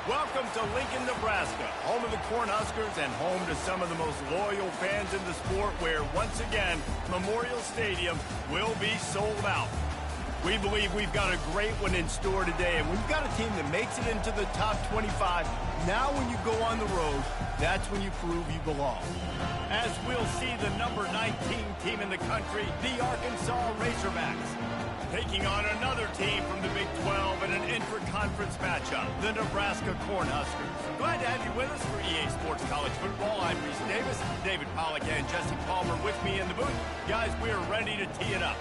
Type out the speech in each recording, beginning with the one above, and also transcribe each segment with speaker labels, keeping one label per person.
Speaker 1: Welcome to Lincoln, Nebraska, home of the Cornhuskers and home to some of the most loyal fans in the sport where, once again, Memorial Stadium will be sold out. We believe we've got a great one in store today, and we've got a team that makes it into the top 25. Now when you go on the road, that's when you prove you belong. As we'll see the number 19 team in the country, the Arkansas Razorbacks, taking on another team from the Big 12 in an intra-conference matchup, the Nebraska Cornhuskers. Glad to have you with us for EA Sports College Football. I'm Reese Davis, David Pollack and Jesse Palmer with me in the booth. Guys, we are ready to tee it up.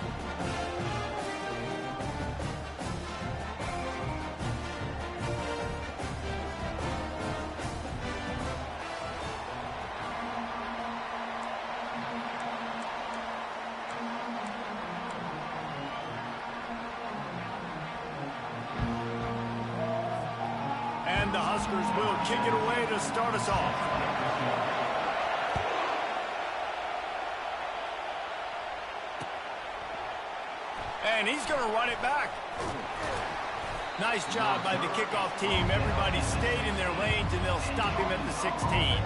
Speaker 1: The Huskers will kick it away to start us off. And he's going to run it back. Nice job by the kickoff team. Everybody stayed in their lanes, and they'll stop him at the 16.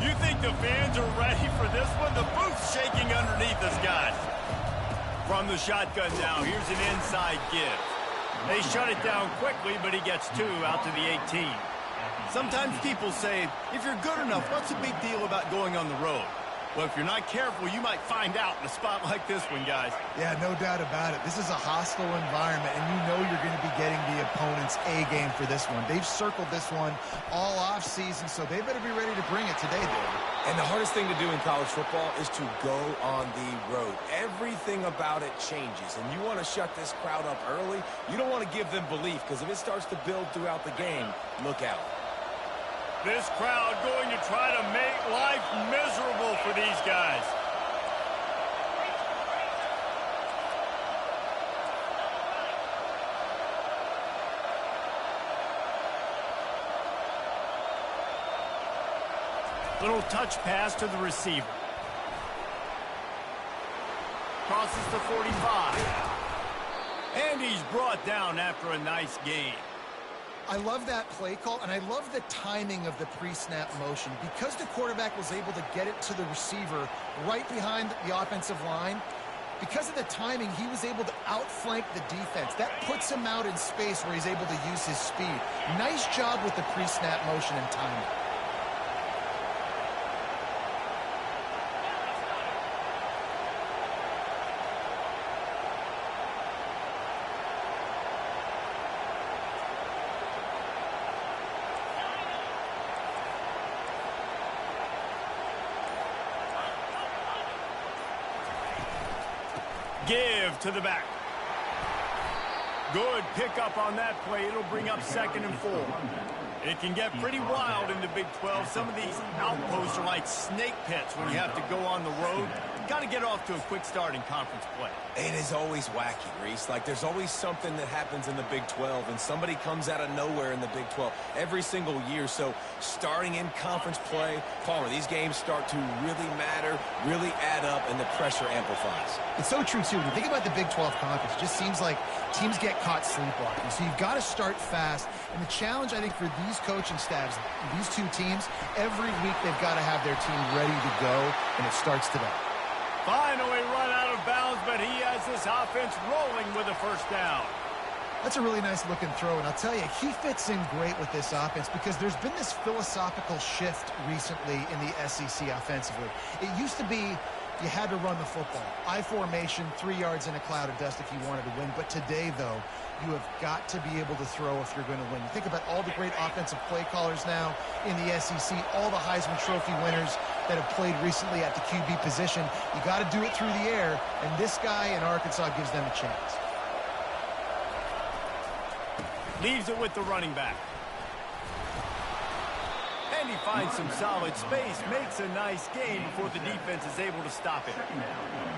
Speaker 1: You think the fans are ready for this one? The booth's shaking underneath us, guys. From the shotgun now, here's an inside give. They shut it down quickly, but he gets 2 out to the 18. Sometimes people say, if you're good enough, what's the big deal about going on the road? Well, if you're not careful, you might find out in a spot like this one, guys.
Speaker 2: Yeah, no doubt about it. This is a hostile environment, and you know you're going to be getting the opponent's A game for this one. They've circled this one all off season, so they better be ready to bring it today, Dave.
Speaker 3: And the hardest thing to do in college football is to go on the road. Everything about it changes, and you want to shut this crowd up early. You don't want to give them belief, because if it starts to build throughout the game, look out.
Speaker 1: This crowd going to try to make life miserable for these guys. Little touch pass to the receiver. Crosses the 45. And he's brought down after a nice gain.
Speaker 2: I love that play call, and I love the timing of the pre-snap motion. Because the quarterback was able to get it to the receiver right behind the offensive line, because of the timing, he was able to outflank the defense. That puts him out in space where he's able to use his speed. Nice job with the pre-snap motion and timing.
Speaker 1: Give to the back. Good pickup on that play. It'll bring up 2nd and 4. It can get pretty wild in the Big 12. Some of these outposts are like snake pits when you have to go on the road. Got to get off to a quick start in conference play.
Speaker 3: It is always wacky, Reese. Like, there's always something that happens in the Big 12, and somebody comes out of nowhere in the Big 12 every single year. So starting in conference play, Palmer, these games start to really matter, really add up, and the pressure amplifies.
Speaker 2: It's so true, too. When you think about the Big 12 conference, it just seems like teams get caught sleepwalking. So you've got to start fast. And the challenge, I think, for these coaching staffs, these two teams, every week they've got to have their team ready to go, and it starts today.
Speaker 1: Finally run out of bounds, but he has this offense rolling with a first down.
Speaker 2: That's a really nice looking throw, and I'll tell you, he fits in great with this offense because there's been this philosophical shift recently in the SEC offensively. It used to be you had to run the football. I formation, 3 yards in a cloud of dust if you wanted to win. But today, though, you have got to be able to throw if you're going to win. You think about all the great offensive play callers now in the SEC, all the Heisman Trophy winners that have played recently at the QB position. You got to do it through the air, and this guy in Arkansas gives them a chance.
Speaker 1: Leaves it with the running back. And he finds some solid space, makes a nice gain before the defense is able to stop it.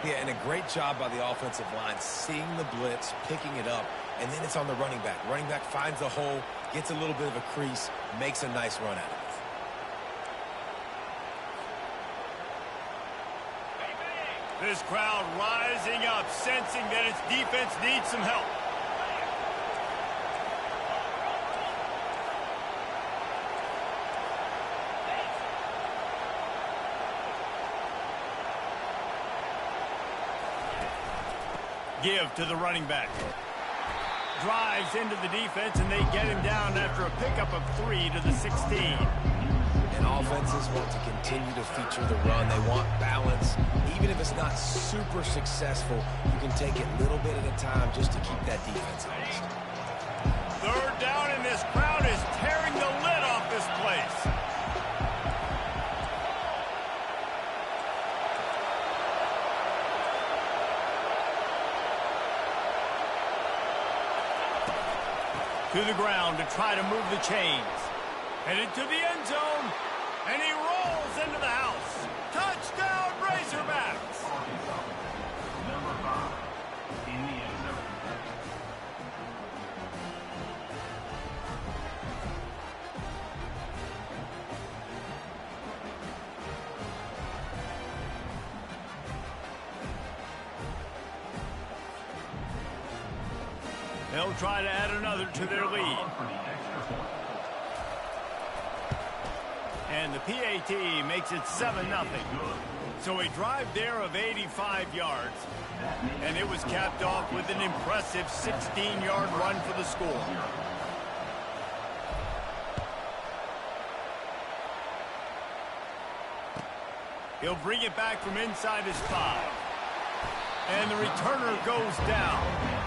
Speaker 3: Yeah, and a great job by the offensive line, seeing the blitz, picking it up, and then it's on the running back. Running back finds the hole, gets a little bit of a crease, makes a nice run at it.
Speaker 1: This crowd rising up, sensing that its defense needs some help. Give to the running back. Drives into the defense, and they get him down after a pickup of 3 to the 16.
Speaker 3: And offenses want to continue to feature the run. They want balance. Even if it's not super successful, you can take it little bit at a time just to keep that defense honest.
Speaker 1: 3rd down, and this crowd is tearing the lid off this place. To the ground to try to move the chains. Headed to the end zone, and he rolls into the house. Touchdown, Race They'll try to add another to their lead. And the PAT makes it 7-0. So a drive there of 85 yards. And it was capped off with an impressive 16-yard run for the score. He'll bring it back from inside his 5. And the returner goes down.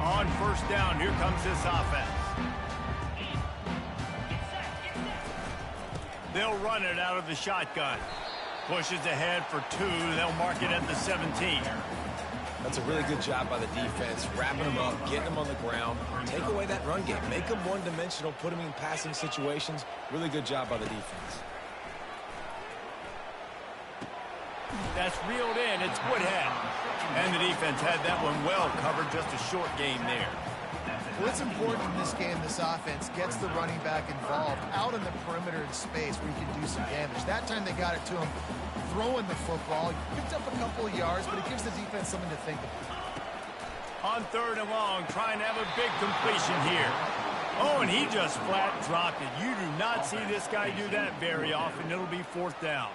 Speaker 1: On first down, here comes this offense. They'll run it out of the shotgun. Pushes ahead for 2. They'll mark it at the 17.
Speaker 3: That's a really good job by the defense, wrapping them up, getting them on the ground. Take away that run game. Make them one-dimensional, put them in passing situations. Really good job by the defense.
Speaker 1: That's reeled in. It's Woodhead. And the defense had that one well covered. Just a short game there.
Speaker 2: Well, it's important in this game, this offense gets the running back involved out in the perimeter in space where you can do some damage. That time they got it to him throwing the football. Picked up a couple of yards, but it gives the defense something to think about.
Speaker 1: On 3rd and long, trying to have a big completion here. Oh, and he just flat dropped it. You do not see this guy do that very often. It'll be 4th down.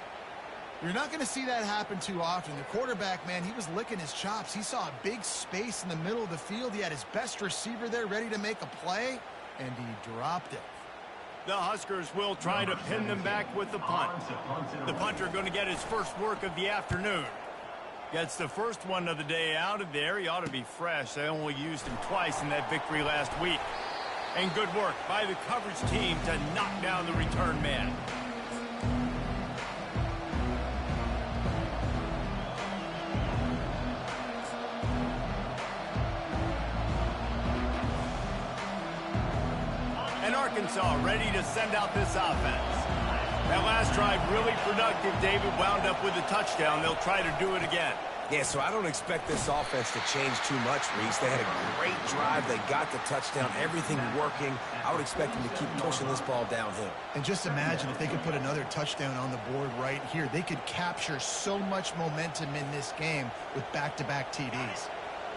Speaker 2: You're not going to see that happen too often. The quarterback, man, he was licking his chops. He saw a big space in the middle of the field. He had his best receiver there ready to make a play, and he dropped it.
Speaker 1: The Huskers will try to pin them back with the punt. The punter going to get his first work of the afternoon. Gets the first one of the day out of there. He ought to be fresh. They only used him twice in that victory last week. And good work by the coverage team to knock down the return man. And Arkansas ready to send out this offense. That last drive really productive. David wound up with a touchdown. They'll try to do it again.
Speaker 3: Yeah, so I don't expect this offense to change too much, Reese. They had a great drive. They got the touchdown. Everything working. I would expect them to keep pushing this ball downhill.
Speaker 2: And just imagine if they could put another touchdown on the board right here. They could capture so much momentum in this game with back-to-back TDs.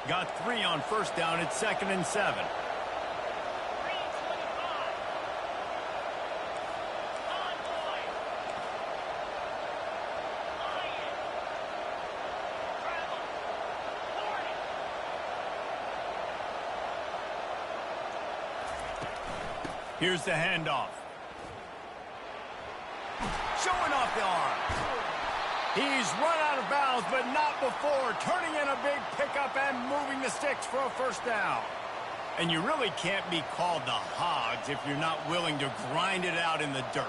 Speaker 1: Got 3 on first down. It's 2nd and 7. Here's the handoff. Showing off the arm. He's run out of bounds, but not before. Turning in a big pickup and moving the sticks for a first down. And you really can't be called the Hogs if you're not willing to grind it out in the dirt.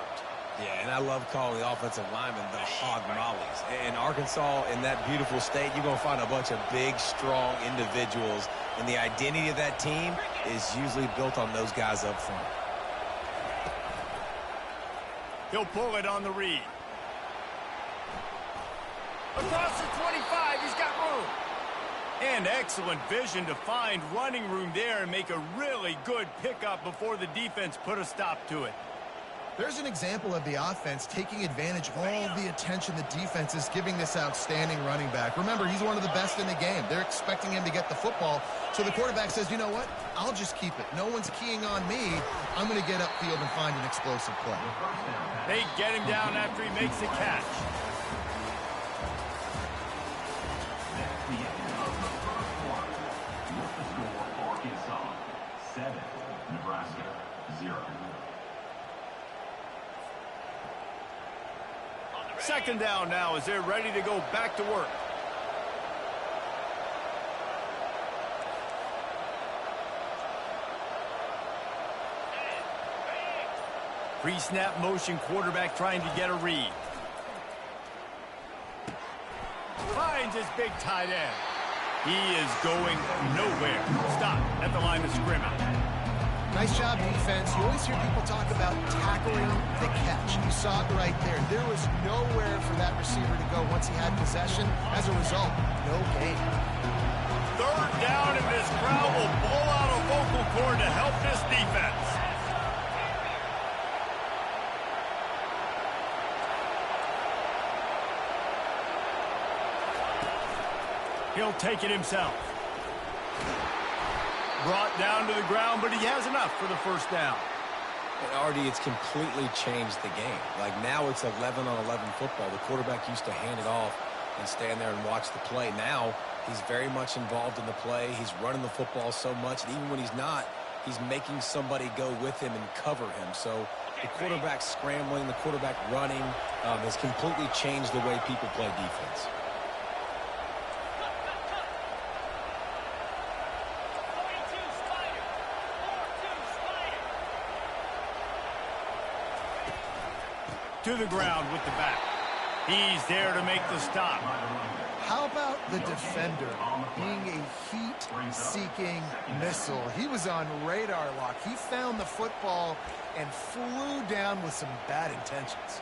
Speaker 3: Yeah, and I love calling the offensive linemen the hog mollies. In Arkansas, in that beautiful state, you're going to find a bunch of big, strong individuals. And the identity of that team is usually built on those guys up front.
Speaker 1: He'll pull it on the read. Across the 25, he's got room. And excellent vision to find running room there and make a really good pickup before the defense put a stop to it.
Speaker 2: There's an example of the offense taking advantage of all the attention the defense is giving this outstanding running back. Remember, he's one of the best in the game. They're expecting him to get the football. So the quarterback says, you know what? I'll just keep it. No one's keying on me. I'm going to get upfield and find an explosive play.
Speaker 1: They get him down after he makes the catch.
Speaker 4: Arkansas 7, Nebraska 0.
Speaker 1: 2nd down now as they're ready to go back to work. Pre-snap motion, quarterback trying to get a read. Finds his big tight end. He is going nowhere. Stop at the line of scrimmage.
Speaker 2: Nice job, defense. You always hear people talk about tackling the catch. You saw it right there. There was nowhere for that receiver to go once he had possession. As a result, no gain.
Speaker 1: Third down, and this crowd will blow out a vocal cord to help this defense. He'll take it himself. Brought down to the ground, but he has enough for the first down.
Speaker 3: And Artie, it's completely changed the game. Like now it's 11-on-11 football. The quarterback used to hand it off and stand there and watch the play. Now he's very much involved in the play. He's running the football so much, and even when he's not, he's making somebody go with him and cover him. So the quarterback scrambling, the quarterback running has completely changed the way people play defense.
Speaker 1: To the ground with the back. He's there to make the stop.
Speaker 2: How about the defender being a heat-seeking missile? He was on radar lock. He found the football and flew down with some bad intentions.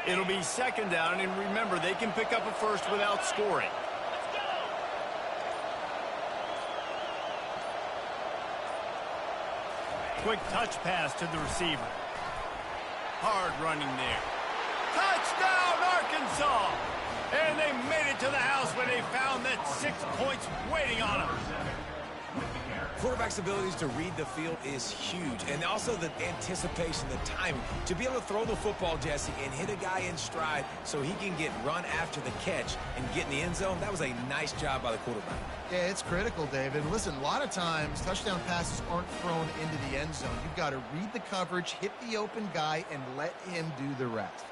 Speaker 1: It'll be second down, and remember, they can pick up a first without scoring. Quick touch pass to the receiver. Hard running there. Touchdown, Arkansas! And they made it to the house when they found that 6 points waiting on them.
Speaker 3: Quarterback's abilities to read the field is huge, and also the anticipation, the timing. To be able to throw the football, Jesse, and hit a guy in stride so he can get run after the catch and get in the end zone, that was a nice job by the quarterback.
Speaker 2: Yeah, it's critical, David. Listen, a lot of times touchdown passes aren't thrown into the end zone. You've got to read the coverage, hit the open guy, and let him do the rest.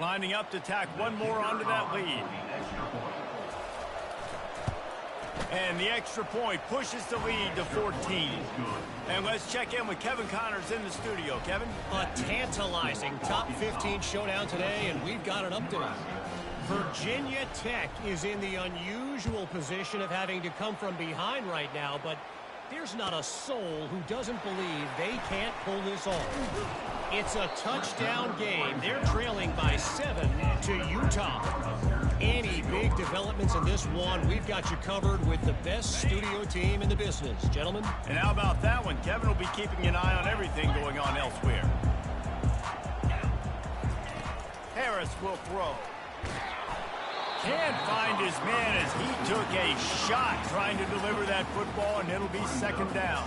Speaker 1: Lining up to tack one more onto that lead. And the extra point pushes the lead to 14. And let's check in with Kevin Connors in the studio. Kevin?
Speaker 5: A tantalizing top 15 showdown today, and we've got an update. Virginia Tech is in the unusual position of having to come from behind right now, but there's not a soul who doesn't believe they can't pull this off. It's a touchdown game. They're trailing by 7 to Utah. Any big developments in this one, we've got you covered with the best studio team in the business. Gentlemen?
Speaker 1: And how about that one? Kevin will be keeping an eye on everything going on elsewhere. Harris will throw. Can't find his man as he took a shot trying to deliver that football, and it'll be second down.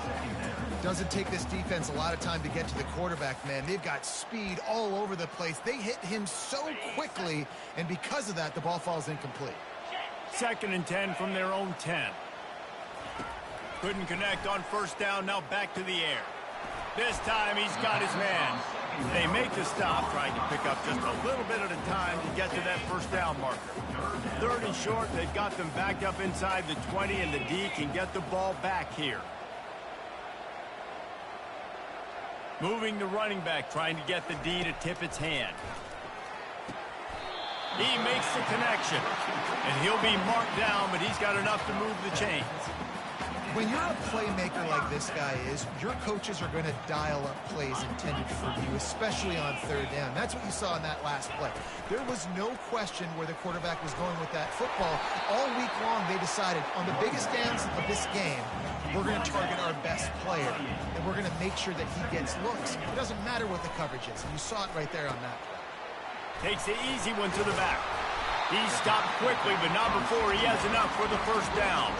Speaker 2: Doesn't take this defense a lot of time to get to the quarterback, man. They've got speed all over the place. They hit him so quickly, and because of that, the ball falls incomplete.
Speaker 1: Second and 10 from their own 10. Couldn't connect on first down, now back to the air. This time he's got his man. They make the stop, trying to pick up just a little bit at a time to get to that first down marker. Third and short, they've got them backed up inside the 20, and the D can get the ball back here. Moving the running back, trying to get the D to tip its hand. He makes the connection, and he'll be marked down, but he's got enough to move the chains.
Speaker 2: When you're a playmaker like this guy is, your coaches are going to dial up plays intended for you, especially on third down. That's what you saw in that last play. There was no question where the quarterback was going with that football. All week long, they decided on the biggest downs of this game, we're going to target our best player, and we're going to make sure that he gets looks. It doesn't matter what the coverage is, and you saw it right there on that play.
Speaker 1: Takes the easy one to the back. He stopped quickly, but not before he has enough for the first down.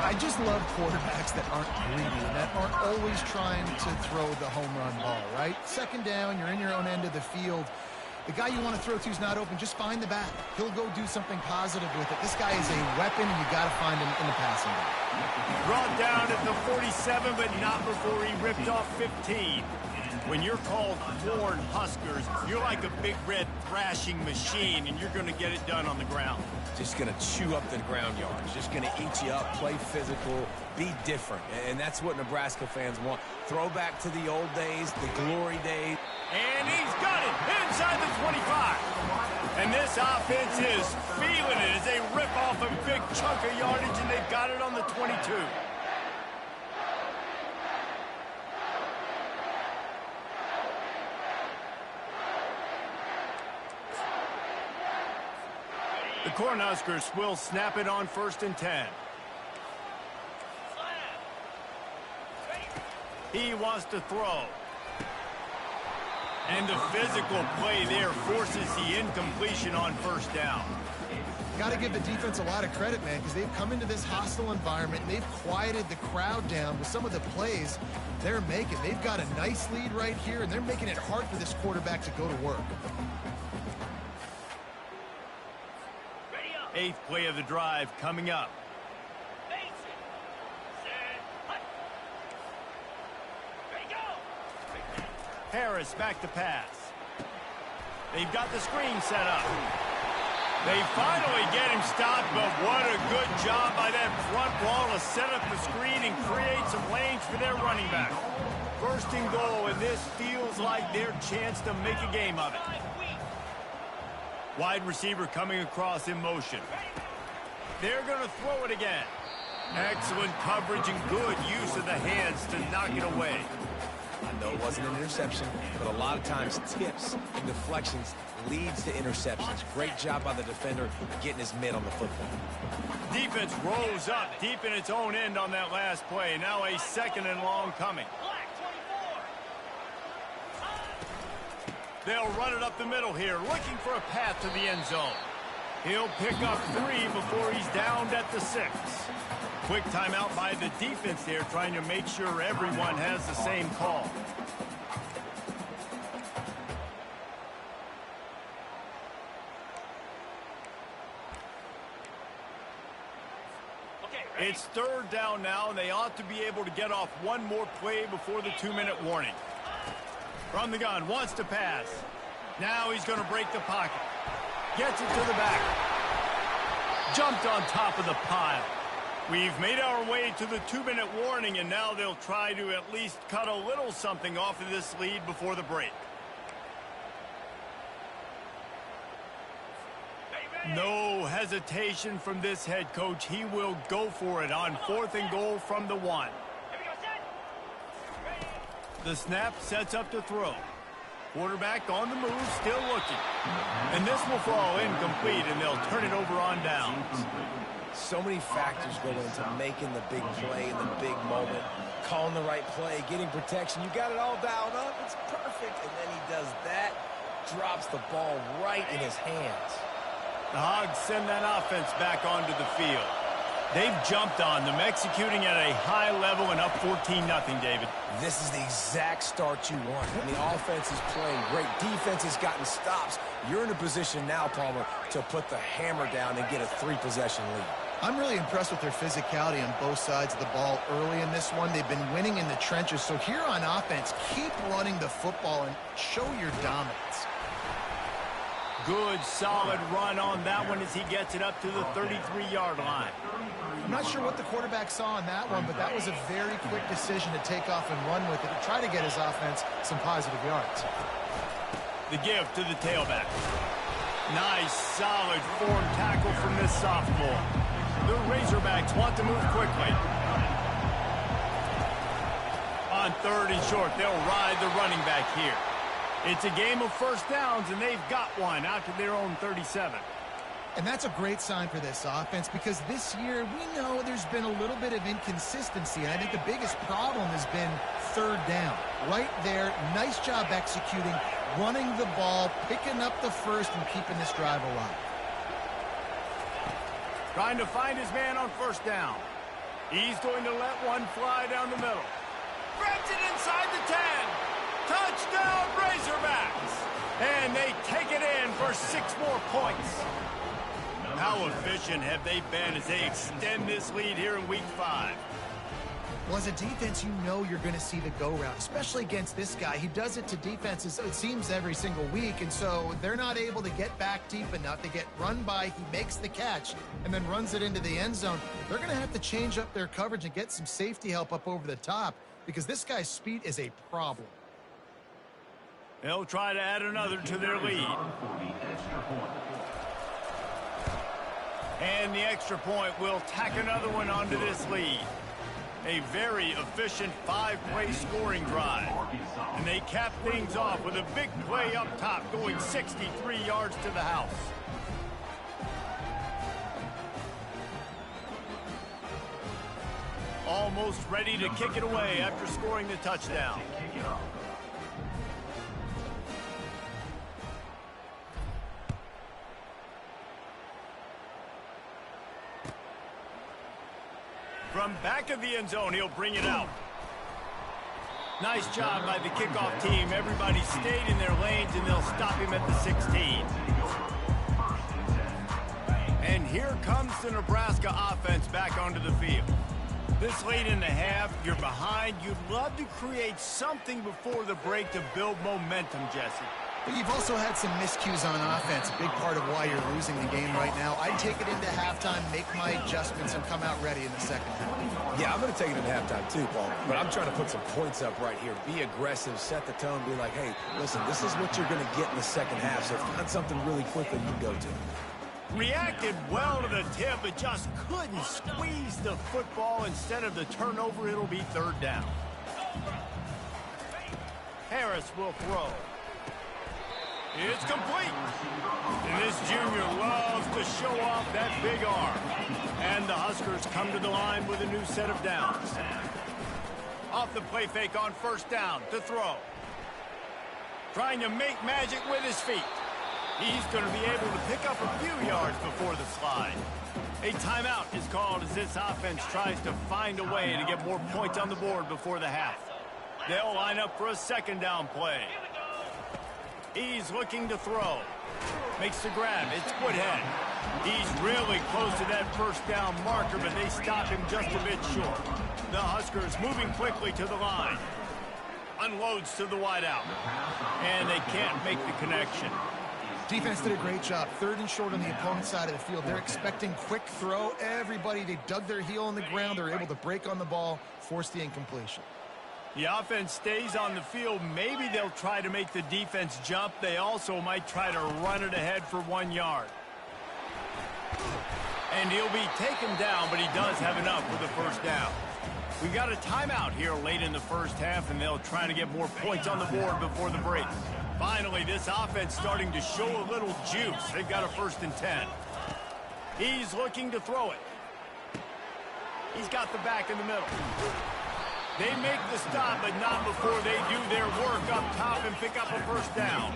Speaker 2: I just love quarterbacks that aren't greedy, that aren't always trying to throw the home run ball, right? Second down, you're in your own end of the field. The guy you want to throw to is not open. Just find the back. He'll go do something positive with it. This guy is a weapon, and you got to find him in the passing game.
Speaker 1: Brought down at the 47, but not before he ripped off 15. When you're called Corn Huskers, you're like a big red thrashing machine, and you're going to get it done on the ground.
Speaker 3: Just going to chew up the ground yards. Just going to eat you up, play physical, be different. And that's what Nebraska fans want. Throw back to the old days, the glory days.
Speaker 1: And he's got it inside the 25. And this offense is feeling it as they rip off a big chunk of yardage, and they've got it on the 22. The Cornhuskers will snap it on 1st and 10. He wants to throw. And the physical play there forces the incompletion on 1st down.
Speaker 2: Got to give the defense a lot of credit, man, because they've come into this hostile environment, and they've quieted the crowd down with some of the plays they're making. They've got a nice lead right here, and they're making it hard for this quarterback to go to work.
Speaker 1: 8th play of the drive coming up. Harris back to pass. They've got the screen set up. They finally get him stopped, but what a good job by that front wall to set up the screen and create some lanes for their running back. 1st and goal, and this feels like their chance to make a game of it. Wide receiver coming across in motion. They're going to throw it again. Excellent coverage and good use of the hands to knock it away.
Speaker 3: I know it wasn't an interception, but a lot of times tips and deflections leads to interceptions. Great job by the defender getting his mitt on the football.
Speaker 1: Defense rolls up deep in its own end on that last play. Now a 2nd and long coming. They'll run it up the middle here, looking for a path to the end zone. He'll pick up 3 before he's downed at the 6. Quick timeout by the defense there, trying to make sure everyone has the same call. It's 3rd down now, and they ought to be able to get off one more play before the 2-minute warning. From the gun, wants to pass. Now he's going to break the pocket. Gets it to the back. Jumped on top of the pile. We've made our way to the 2-minute warning, and now they'll try to at least cut a little something off of this lead before the break. No hesitation from this head coach. He will go for it on 4th and goal from the 1. The snap sets up to throw. Quarterback on the move, still looking. And this will fall incomplete, and they'll turn it over on downs.
Speaker 3: So many factors go into making the big play in the big moment. Calling the right play, getting protection. You got it all dialed up. It's perfect. And then he does that, drops the ball right in his hands.
Speaker 1: The Hogs send that offense back onto the field. They've jumped on them, executing at a high level and up 14-0, David.
Speaker 3: This is the exact start you want. When the offense is playing great, defense has gotten stops. You're in a position now, Palmer, to put the hammer down and get a 3-possession lead.
Speaker 2: I'm really impressed with their physicality on both sides of the ball early in this one. They've been winning in the trenches. So here on offense, keep running the football and show your dominance.
Speaker 1: Good, solid run on that one as he gets it up to the 33-yard line.
Speaker 2: I'm not sure what the quarterback saw on that one, but that was a very quick decision to take off and run with it to try to get his offense some positive yards.
Speaker 1: The give to the tailback. Nice, solid form tackle from this sophomore. The Razorbacks want to move quickly. On 3rd and short, they'll ride the running back here. It's a game of 1st downs, and they've got one out to their own 37.
Speaker 2: And that's a great sign for this offense because this year we know there's been a little bit of inconsistency. And I think the biggest problem has been 3rd down. Right there, nice job executing, running the ball, picking up the first, and keeping this drive alive.
Speaker 1: Trying to find his man on 1st down. He's going to let one fly down the middle. Grabs it inside the 10. Touchdown, Razorbacks! And they take it in for 6 more points. How efficient have they been as they extend this lead here in Week 5?
Speaker 2: Well, as a defense, you know you're going to see the go route, especially against this guy. He does it to defenses, it seems, every single week, and so they're not able to get back deep enough. They get run by, he makes the catch, and then runs it into the end zone. They're going to have to change up their coverage and get some safety help up over the top because this guy's speed is a problem.
Speaker 1: They'll try to add another to their lead. And the extra point will tack another one onto this lead. A very efficient 5-play scoring drive. And they cap things off with a big play up top going 63 yards to the house. Almost ready to kick it away after scoring the touchdown. From back of the end zone, he'll bring it out. Nice job by the kickoff team. Everybody stayed in their lanes, and they'll stop him at the 16. And here comes the Nebraska offense back onto the field. This late in the half, you're behind. You'd love to create something before the break to build momentum, Jesse.
Speaker 2: But you've also had some miscues on offense, a big part of why you're losing the game right now. I'd take it into halftime, make my adjustments, and come out ready in the second half.
Speaker 3: Yeah, I'm going to take it into halftime too, Paul. But I'm trying to put some points up right here. Be aggressive, set the tone, be like, hey, listen, this is what you're going to get in the second half, so find something really quickly you can go to.
Speaker 1: Reacted well to the tip, but just couldn't squeeze the football. Instead of the turnover, it'll be third down. Harris will throw. It's complete. And this junior loves to show off that big arm. And the Huskers come to the line with a new set of downs. Off the play fake on first down to throw. Trying to make magic with his feet. He's going to be able to pick up a few yards before the slide. A timeout is called as this offense tries to find a way to get more points on the board before the half. They'll line up for a second down play. He's looking to throw. Makes the grab. It's Woodhead. He's really close to that first down marker, but they stop him just a bit short. The Huskers moving quickly to the line. Unloads to the wideout. And they can't make the connection.
Speaker 2: Defense did a great job. Third and short on the opponent's side of the field. They're expecting quick throw. Everybody, they dug their heel in the ground. They're able to break on the ball, force the incompletion.
Speaker 1: The offense stays on the field. Maybe they'll try to make the defense jump. They also might try to run it ahead for 1 yard. And he'll be taken down, but he does have enough for the first down. We've got a timeout here late in the first half, and they'll try to get more points on the board before the break. Finally, this offense starting to show a little juice. They've got a 1st and 10. He's looking to throw it. He's got the back in the middle. They make the stop, but not before they do their work up top and pick up a first down.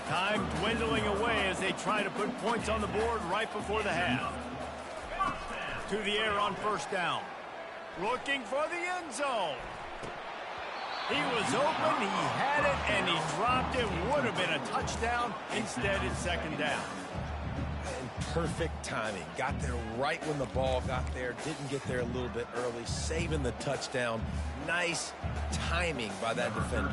Speaker 1: Time dwindling away as they try to put points on the board right before the half. To the air on first down. Looking for the end zone. He was open, he had it, and he dropped it. Would have been a touchdown. Instead, it's second down.
Speaker 3: And perfect timing. Got there right when the ball got there. Didn't get there a little bit early. Saving the touchdown. Nice timing by that defender.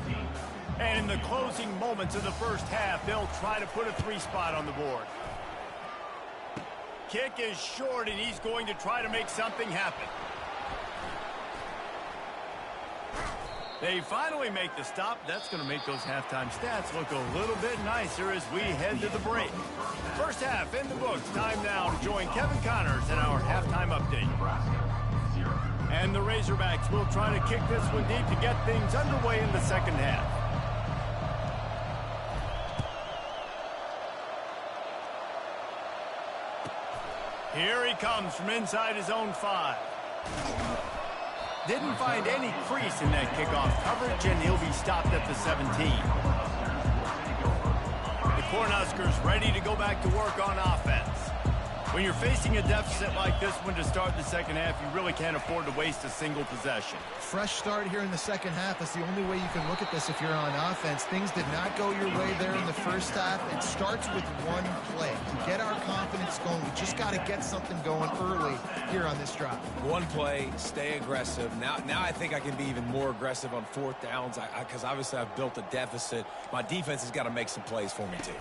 Speaker 1: And in the closing moments of the first half, they'll try to put a 3 spot on the board. Kick is short, and he's going to try to make something happen. They finally make the stop. That's going to make those halftime stats look a little bit nicer as we head to the break. First half in the books. Time now to join Kevin Connors in our halftime update. And the Razorbacks will try to kick this one deep to get things underway in the second half. Here he comes from inside his own 5. Didn't find any crease in that kickoff coverage, and he'll be stopped at the 17. The Cornhuskers ready to go back to work on offense. When you're facing a deficit like this one to start the second half, you really can't afford to waste a single possession.
Speaker 2: Fresh start here in the second half. That's the only way you can look at this if you're on offense. Things did not go your way there in the first half. It starts with one play. To get our confidence going, we just got to get something going early here on this drive.
Speaker 3: One play, stay aggressive. Now I think I can be even more aggressive on fourth downs because obviously I've built a deficit. My defense has got to make some plays for me too.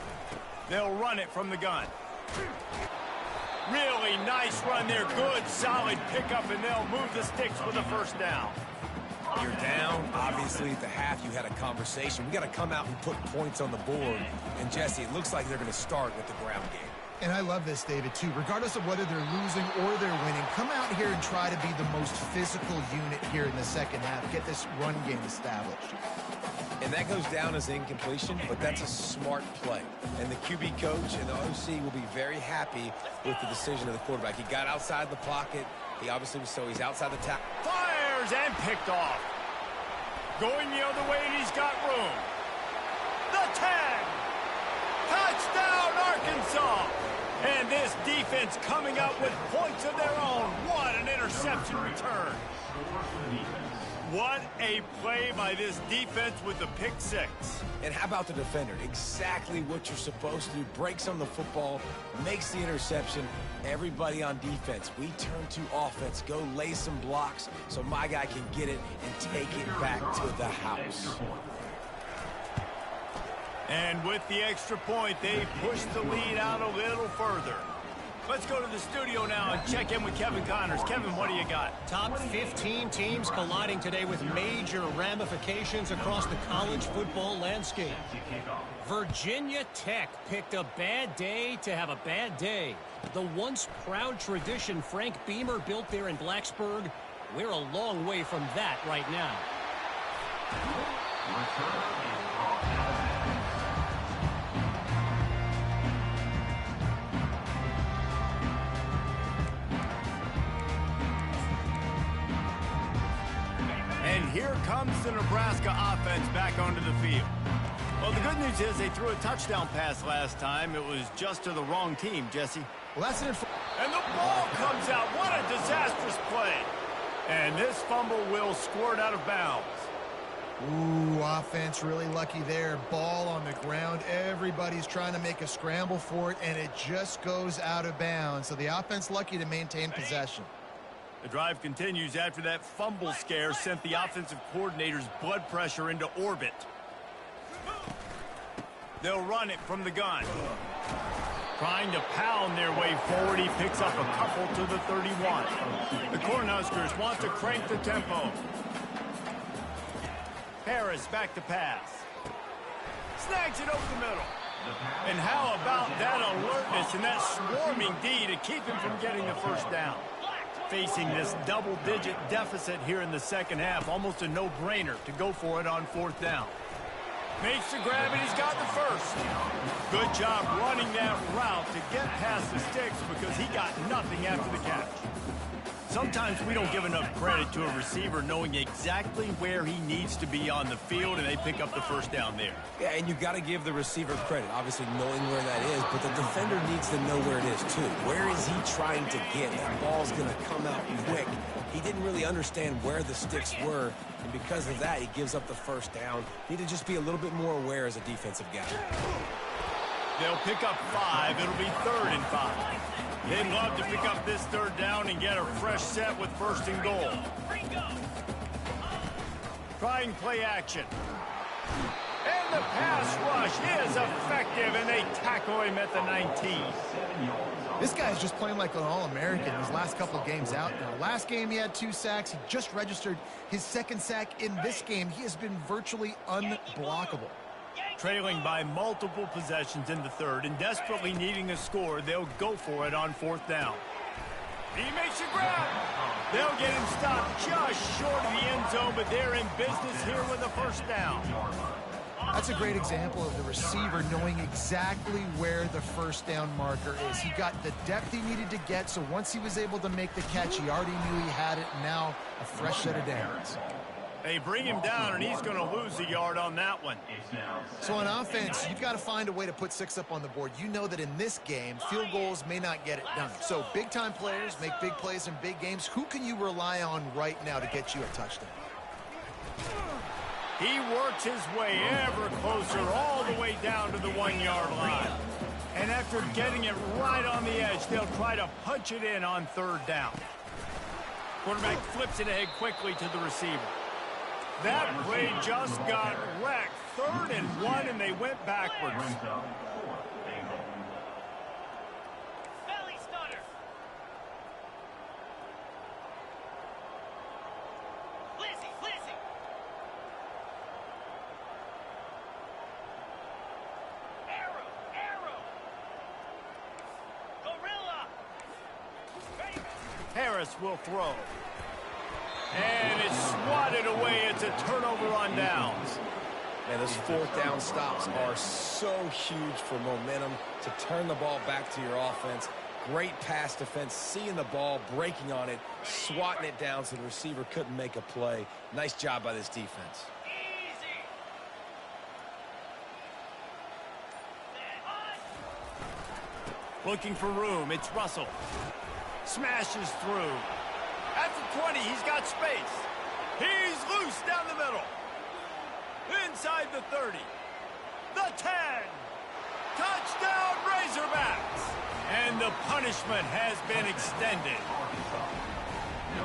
Speaker 1: They'll run it from the gun. Really nice run there. Good, solid pickup, and they'll move the sticks with a first down.
Speaker 3: You're down. Obviously, at the half, you had a conversation. We got to come out and put points on the board. And, Jesse, it looks like they're going to start with the ground game.
Speaker 2: And I love this, David, too. Regardless of whether they're losing or they're winning, come out here and try to be the most physical unit here in the second half. Get this run game established.
Speaker 3: And that goes down as incompletion, but that's a smart play. And the QB coach and the OC will be very happy with the decision of the quarterback. He got outside the pocket. He obviously was he's outside the tackle.
Speaker 1: Fires and picked off. Going the other way, and he's got room. The 10. Touchdown, Arkansas. And this defense coming up with points of their own. What an interception return. What a play by this defense with the pick six.
Speaker 3: And how about the defender? Exactly what you're supposed to do. Breaks on the football, makes the interception. Everybody on defense, we turn to offense. Go lay some blocks so my guy can get it and take it back to the house.
Speaker 1: And with the extra point, they push the lead out a little further. Let's go to the studio now and check in with Kevin Connors. Kevin, what do you got?
Speaker 5: Top 15 teams colliding today with major ramifications across the college football landscape. Virginia Tech picked a bad day to have a bad day. The once proud tradition Frank Beamer built there in Blacksburg, we're a long way from that right now.
Speaker 1: And here comes the Nebraska offense back onto the field. Well, the good news is they threw a touchdown pass last time. It was just to the wrong team, Jesse.
Speaker 2: Well, that's it.
Speaker 1: And the ball comes out. What a disastrous play. And this fumble will squirt out of bounds.
Speaker 2: Ooh, offense really lucky there. Ball on the ground. Everybody's trying to make a scramble for it, and it just goes out of bounds. So the offense lucky to maintain possession.
Speaker 1: The drive continues after that fumble scare sent the offensive coordinator's blood pressure into orbit. They'll run it from the gun. Trying to pound their way forward. He picks up a couple to the 31. The Cornhuskers want to crank the tempo. Harris back to pass. Snags it over the middle. And how about that alertness and that swarming D to keep him from getting the first down? Facing this double-digit deficit here in the second half, almost a no-brainer to go for it on fourth down. Makes the grab, and he's got the first. Good job running that route to get past the sticks because he got nothing after the catch. Sometimes we don't give enough credit to a receiver knowing exactly where he needs to be on the field, and they pick up the first down there.
Speaker 3: Yeah, and you got to give the receiver credit, obviously knowing where that is, but the defender needs to know where it is too. Where is he trying to get? That ball's going to come out quick. He didn't really understand where the sticks were, and because of that, he gives up the first down. Need to just be a little bit more aware as a defensive guy.
Speaker 1: They'll pick up 5. It'll be 3rd and 5. They'd love to pick up this third down and get a fresh set with 1st and goal. Trying play action. And the pass rush is effective, and they tackle him at the 19.
Speaker 2: This guy's just playing like an All-American his last couple of games out now. Last game he had 2 sacks. He just registered his 2nd sack in this game. He has been virtually unblockable.
Speaker 1: Trailing by multiple possessions in the 3rd and desperately needing a score, they'll go for it on 4th down. He makes a grab. They'll get him stopped just short of the end zone, but they're in business here with a first down.
Speaker 2: That's a great example of the receiver knowing exactly where the first down marker is. He got the depth he needed to get, so once he was able to make the catch, he already knew he had it. Now a fresh set of downs.
Speaker 1: They bring him down, and he's going to lose a yard on that one.
Speaker 2: So on offense, you've got to find a way to put 6 up on the board. You know that in this game, field goals may not get it done. So big-time players make big plays in big games. Who can you rely on right now to get you a touchdown?
Speaker 1: He works his way ever closer all the way down to the 1-yard line. And after getting it right on the edge, they'll try to punch it in on 3rd down. Quarterback flips it ahead quickly to the receiver. That play just got wrecked. 3rd and 1, and they went backwards.
Speaker 6: Belly stunner. Lizzie. Arrow. Gorilla.
Speaker 1: Harris will throw. And it's swatted away. It's a turnover on downs.
Speaker 3: Man, those 4th down stops are so huge for momentum to turn the ball back to your offense. Great pass defense, seeing the ball, breaking on it, swatting it down so the receiver couldn't make a play. Nice job by this defense.
Speaker 6: Easy.
Speaker 1: Looking for room. It's Russell. Smashes through. At the 20, he's got space. He's loose down the middle. Inside the 30. The 10. Touchdown, Razorbacks. And the punishment has been extended.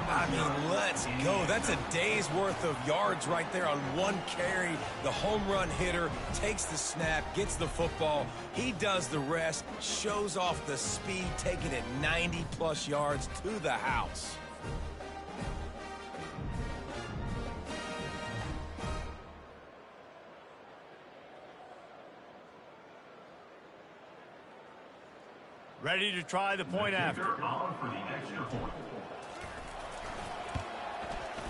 Speaker 3: I mean, let's go. That's a day's worth of yards right there on 1 carry. The home run hitter takes the snap, gets the football. He does the rest, shows off the speed, taking it 90-plus yards to the house.
Speaker 1: Ready to try the point after.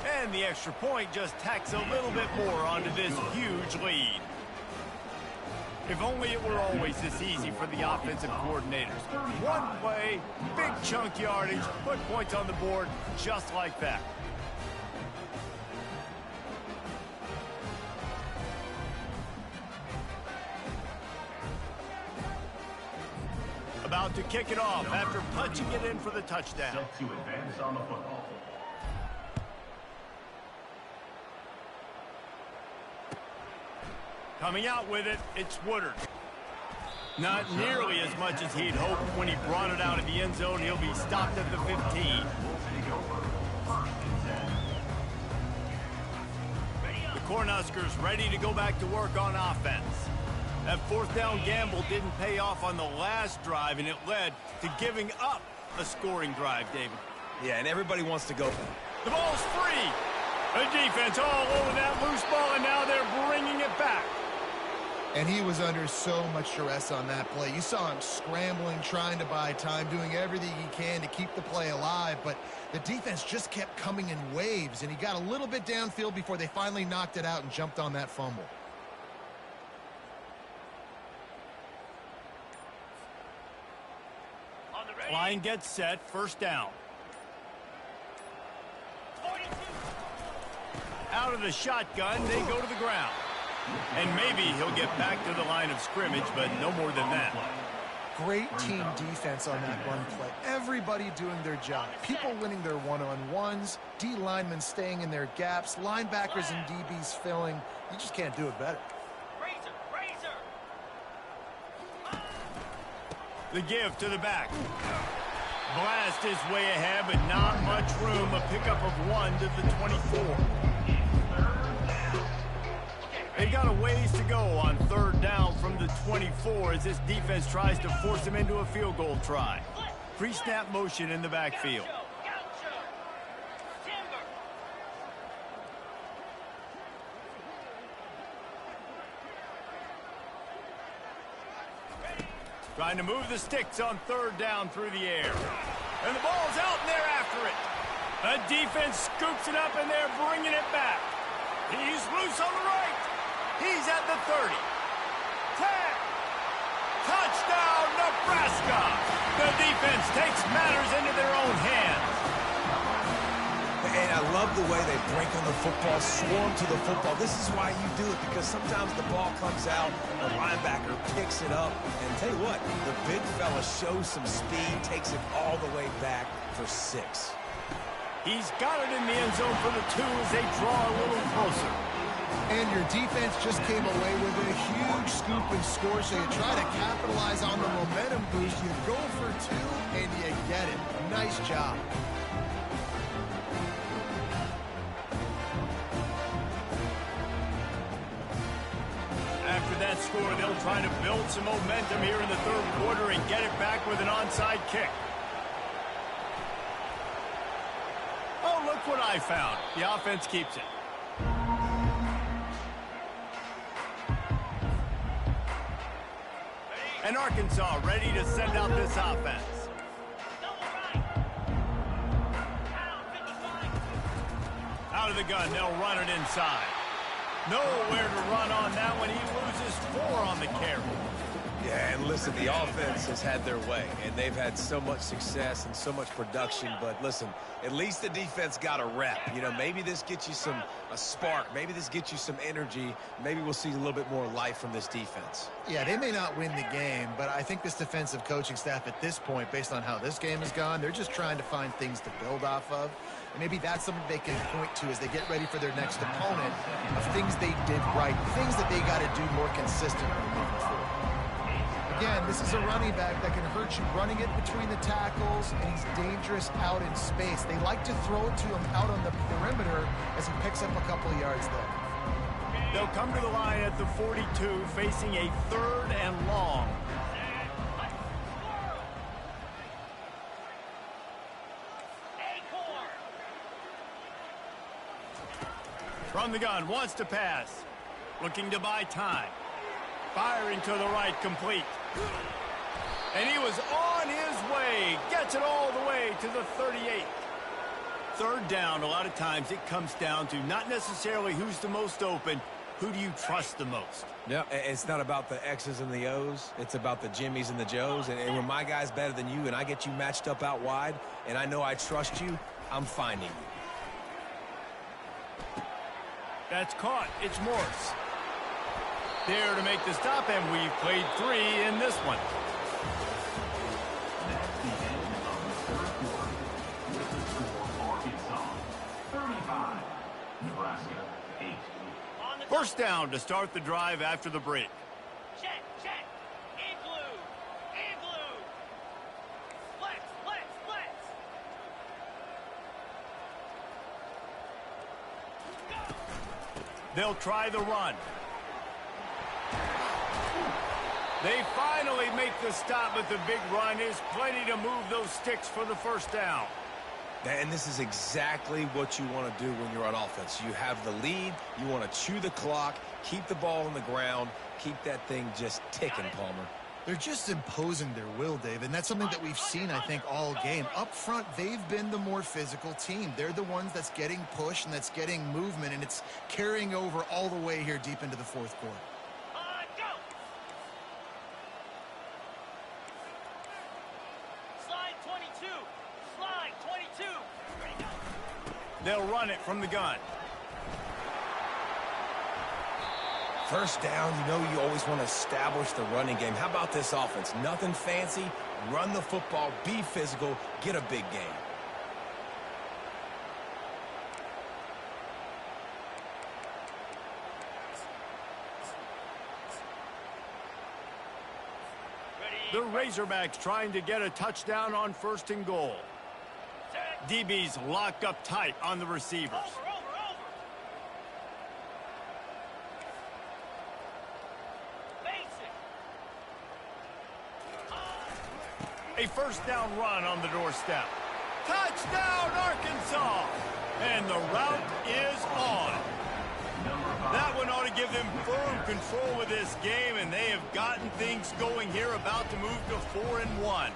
Speaker 1: And the extra point just tacks a little bit more onto this huge lead. If only it were always this easy for the offensive coordinators. 1 play, big chunk yardage, put points on the board just like that. About to kick it off after punching it in for the touchdown.
Speaker 4: Set to advance on the football.
Speaker 1: Coming out with it, it's Woodard. Not nearly as much as he'd hoped when he brought it out of the end zone. He'll be stopped at the 15. The Cornhuskers ready to go back to work on offense. That 4th down gamble didn't pay off on the last drive, and it led to giving up a scoring drive, David.
Speaker 3: Yeah, and everybody wants to go.
Speaker 1: The ball's free. The defense all over that loose ball, and now they're bringing it back.
Speaker 2: And he was under so much duress on that play. You saw him scrambling, trying to buy time, doing everything he can to keep the play alive, but the defense just kept coming in waves, and he got a little bit downfield before they finally knocked it out and jumped on that fumble.
Speaker 1: Line gets set, 1st down.
Speaker 6: 42.
Speaker 1: Out of the shotgun, they go to the ground. And maybe he'll get back to the line of scrimmage, but no more than that.
Speaker 2: Great team defense on that run play. Everybody doing their job. People winning their one-on-ones, D linemen staying in their gaps, linebackers and DBs filling. You just can't do it better.
Speaker 1: The give to the back. Blast is way ahead, but not much room. A pickup of 1 to the 24. They've got a ways to go on 3rd down from the 24 as this defense tries to force them into a field goal try. Pre-snap motion in the backfield. Trying to move the sticks on 3rd down through the air. And the ball's out, and they're after it. The defense scoops it up, and they're bringing it back. He's loose on the right. He's at the 30. 10. Touchdown, Nebraska. The defense takes matters into their own hands.
Speaker 3: And I love the way they break on the football, swarm to the football. This is why you do it, because sometimes the ball comes out, the linebacker picks it up, and tell you what, the big fella shows some speed, takes it all the way back for 6.
Speaker 1: He's got it in the end zone for the 2 as they draw a little closer.
Speaker 2: And your defense just came away with a huge scoop and score, so you try to capitalize on the momentum boost. You go for 2, and you get it. Nice job.
Speaker 1: After that score, they'll try to build some momentum here in the 3rd quarter and get it back with an onside kick. Oh, look what I found. The offense keeps it. And Arkansas ready to send out this offense. Out of the gun, they'll run it inside. Nowhere to run on that one. He loses 4 on the carry.
Speaker 3: Yeah, and listen, the offense has had their way, and they've had so much success and so much production. But listen, at least the defense got a rep. You know, maybe this gets you a spark. Maybe this gets you some energy. Maybe we'll see a little bit more life from this defense.
Speaker 2: Yeah, they may not win the game, but I think this defensive coaching staff at this point, based on how this game has gone, they're just trying to find things to build off of. And maybe that's something they can point to as they get ready for their next opponent, of things they did right, things that they got to do more consistently moving forward. Again, this is a running back that can hurt you running it between the tackles, and he's dangerous out in space. They like to throw it to him out on the perimeter as he picks up a couple of yards there.
Speaker 1: They'll come to the line at the 42, facing a 3rd and long. From the gun, wants to pass. Looking to buy time. Firing to the right, complete. And he was on his way. Gets it all the way to the 38. 3rd down, a lot of times it comes down to not necessarily who's the most open, who do you trust the most?
Speaker 3: Yeah, it's not about the X's and the O's. It's about the Jimmys and the Joes. And when my guy's better than you and I get you matched up out wide and I know I trust you, I'm finding you.
Speaker 1: That's caught. It's Morse. There to make the stop, and we've played 3 in this one.
Speaker 4: That's the end of the 3rd quarter. With the score, Arkansas 35, Nebraska 8.
Speaker 1: First down to start the drive after the break.
Speaker 6: Check, check. Igloo. Igloo. Flex, flex, flex.
Speaker 1: They'll try the run. They finally make the stop, but the big run is plenty to move those sticks for the first down.
Speaker 3: And this is exactly what you want to do when you're on offense. You have the lead. You want to chew the clock, keep the ball on the ground, keep that thing just ticking, Palmer.
Speaker 2: They're just imposing their will, Dave, and that's something that we've seen, I think, all game. Up front, they've been the more physical team. They're the ones that's getting pushed and that's getting movement, and it's carrying over all the way here deep into the 4th quarter.
Speaker 6: Go. Slide 22. Slide 22. Ready, go.
Speaker 1: They'll run it from the gun.
Speaker 3: First down, you know you always want to establish the running game. How about this offense? Nothing fancy. Run the football, be physical, get a big game.
Speaker 1: The Razorbacks trying to get a touchdown on 1st and goal. DB's locked up tight on the receivers.
Speaker 6: Over.
Speaker 1: A first down run on the doorstep. Touchdown, Arkansas! And the route is on. That one ought to give them firm control of this game, and they have gotten things going here, about to move to 4-1.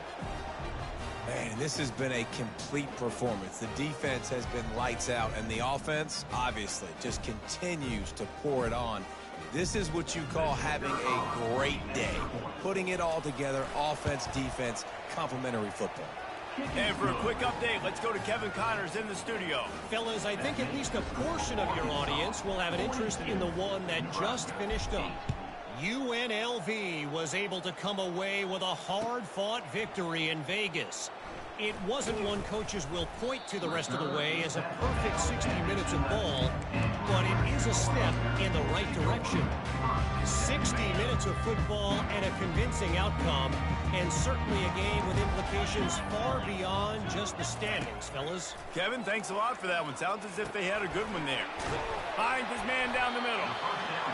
Speaker 3: Man, this has been a complete performance. The defense has been lights out, and the offense, obviously, just continues to pour it on. This is what you call having a great day. Putting it all together, offense, defense, complementary football.
Speaker 1: And for a quick update, let's go to Kevin Connors in the studio.
Speaker 5: Fellas, I think at least a portion of your audience will have an interest in the one that just finished up. UNLV was able to come away with a hard-fought victory in Vegas. It wasn't one coaches will point to the rest of the way as a perfect 60 minutes of ball, but it is a step in the right direction. 60 minutes of football and a convincing outcome, and certainly a game with implications far beyond just the standings, fellas.
Speaker 1: Kevin, thanks a lot for that one. Sounds as if they had a good one there. Finds his man down the middle.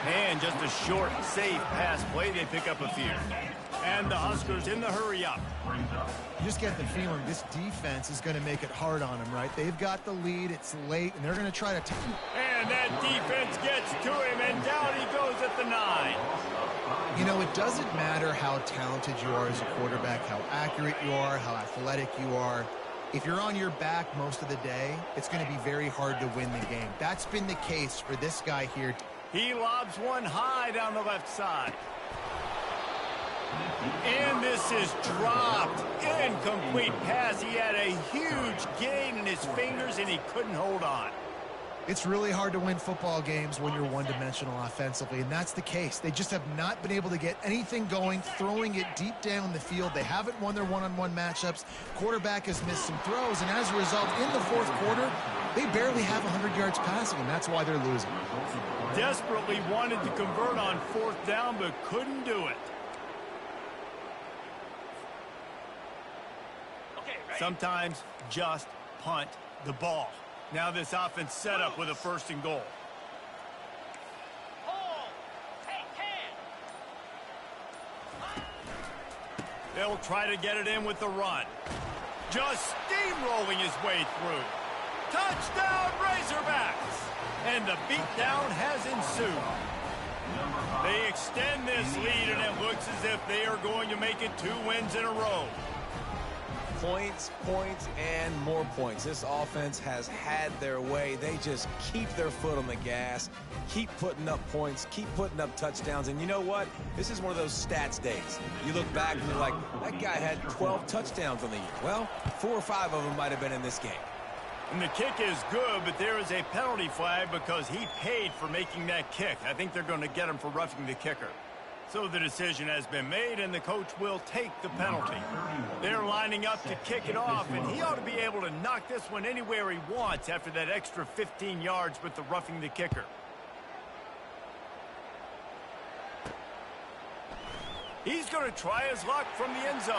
Speaker 1: And just a short, safe pass play. They pick up a few. And the Huskers in the hurry-up.
Speaker 2: You just get the feeling this defense is going to make it hard on them, right? They've got the lead. It's late, and they're going to try to...
Speaker 1: And that defense gets to him, and down he goes at the 9.
Speaker 2: You know, it doesn't matter how talented you are as a quarterback, how accurate you are, how athletic you are. If you're on your back most of the day, it's going to be very hard to win the game. That's been the case for this guy here.
Speaker 1: He lobs one high down the left side. And this is dropped. Incomplete pass. He had a huge gain in his fingers, and he couldn't hold on.
Speaker 2: It's really hard to win football games when you're one-dimensional offensively, and that's the case. They just have not been able to get anything going, throwing it deep down the field. They haven't won their one-on-one matchups. Quarterback has missed some throws, and as a result, in the fourth quarter, they barely have 100 yards passing, and that's why they're losing.
Speaker 1: Desperately wanted to convert on fourth down, but couldn't do it. Sometimes just punt the ball. Now this offense set up with a 1st and goal. They'll try to get it in with the run. Just steamrolling his way through. Touchdown Razorbacks! And the beatdown has ensued. They extend this lead, and it looks as if they are going to make it 2 wins in a row.
Speaker 3: Points, points, and more points. This offense has had their way. They just keep their foot on the gas, keep putting up points, keep putting up touchdowns. And you know what? This is one of those stats days. You look back and you're like, that guy had 12 touchdowns on the year. Well, 4 or 5 of them might have been in this game.
Speaker 1: And the kick is good, but there is a penalty flag because he paid for making that kick. I think they're going to get him for roughing the kicker. So the decision has been made, and the coach will take the penalty. They're lining up to kick it off, and he ought to be able to knock this one anywhere he wants after that extra 15 yards with the roughing the kicker. He's going to try his luck from the end zone.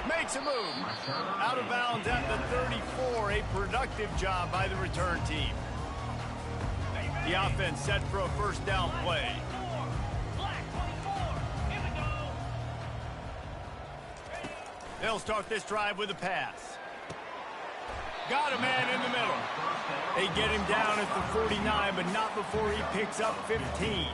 Speaker 1: Makes a move. Out of bounds at the 34. A productive job by the return team. The offense set for a 1st down play. They'll start this drive with a pass. Got a man in the middle. They get him down at the 49, but not before he picks up 15.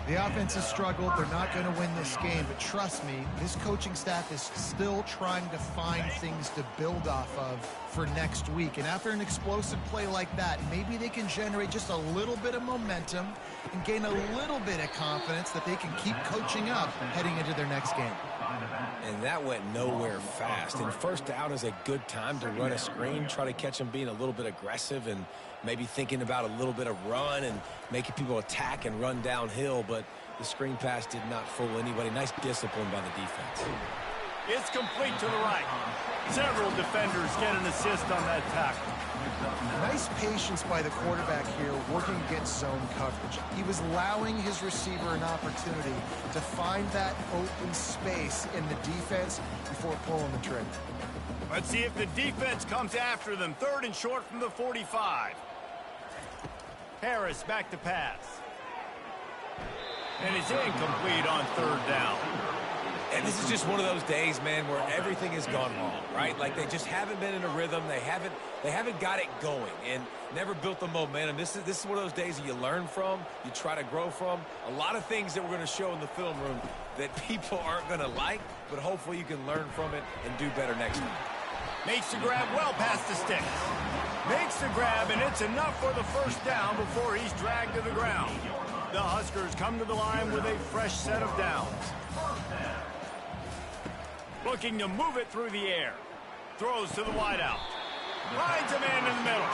Speaker 2: The offense has struggled. They're not going to win this game, but trust me, this coaching staff is still trying to find things to build off of for next week. And after an explosive play like that, maybe they can generate just a little bit of momentum and gain a little bit of confidence that they can keep coaching up heading into their next game.
Speaker 3: And that went nowhere fast. And 1st out is a good time to run a screen, try to catch them being a little bit aggressive and maybe thinking about a little bit of run and making people attack and run downhill. But the screen pass did not fool anybody. Nice discipline by the defense.
Speaker 1: It's complete to the right. Several defenders get an assist on that tackle.
Speaker 2: Nice patience by the quarterback here working against zone coverage. He was allowing his receiver an opportunity to find that open space in the defense before pulling the trigger.
Speaker 1: Let's see if the defense comes after them. 3rd and short from the 45. Harris back to pass. And it's incomplete on 3rd down.
Speaker 3: And this is just one of those days, man, where everything has gone wrong, right? Like they just haven't been in a rhythm. They haven't got it going and never built the momentum. This is one of those days that you learn from, you try to grow from. A lot of things that we're going to show in the film room that people aren't going to like, but hopefully you can learn from it and do better next time.
Speaker 1: Makes the grab well past the sticks. Makes the grab, and it's enough for the 1st down before he's dragged to the ground. The Huskers come to the line with a fresh set of downs. looking to move it through the air. Throws to the wideout. Finds a man in the middle.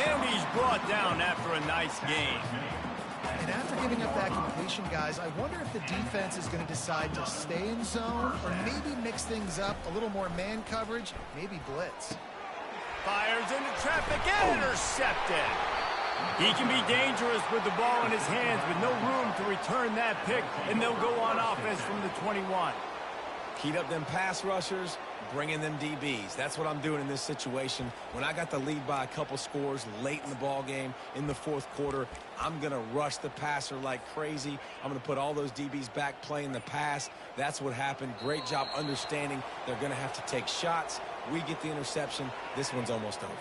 Speaker 1: And he's brought down after a nice gain.
Speaker 2: And after giving up that completion, guys, I wonder if the defense is going to decide to stay in zone or maybe mix things up, a little more man coverage, maybe blitz.
Speaker 1: Fires into traffic and intercepted. He can be dangerous with the ball in his hands with no room to return that pick, and they'll go on offense from the 21.
Speaker 3: Heat up them pass rushers, bring in them DBs. That's what I'm doing in this situation. When I got the lead by a couple scores late in the ball game, in the fourth quarter, I'm going to rush the passer like crazy. I'm going to put all those DBs back playing the pass. That's what happened. Great job understanding they're going to have to take shots. We get the interception. This one's almost over.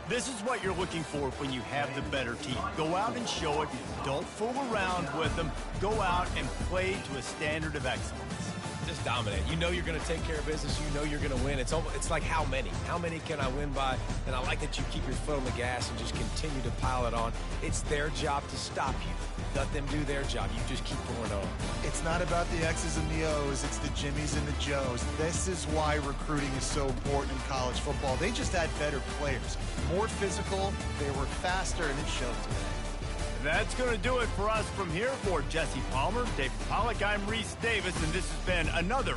Speaker 1: This is what you're looking for when you have the better team. Go out and show it. Don't fool around with them. Go out and play to a standard of excellence.
Speaker 3: Just dominate. You know you're going to take care of business. You know you're going to win. It's like how many? How many can I win by? And I like that you keep your foot on the gas and just continue to pile it on. It's their job to stop you. Let them do their job. You just keep going on.
Speaker 2: It's not about the X's and the O's. It's the Jimmies and the Joes. This is why recruiting is so important in college football. They just had better players. More physical, they were faster, and it showed today.
Speaker 1: That's going to do it for us from here. For Jesse Palmer, David Pollack, I'm Reese Davis, and this has been another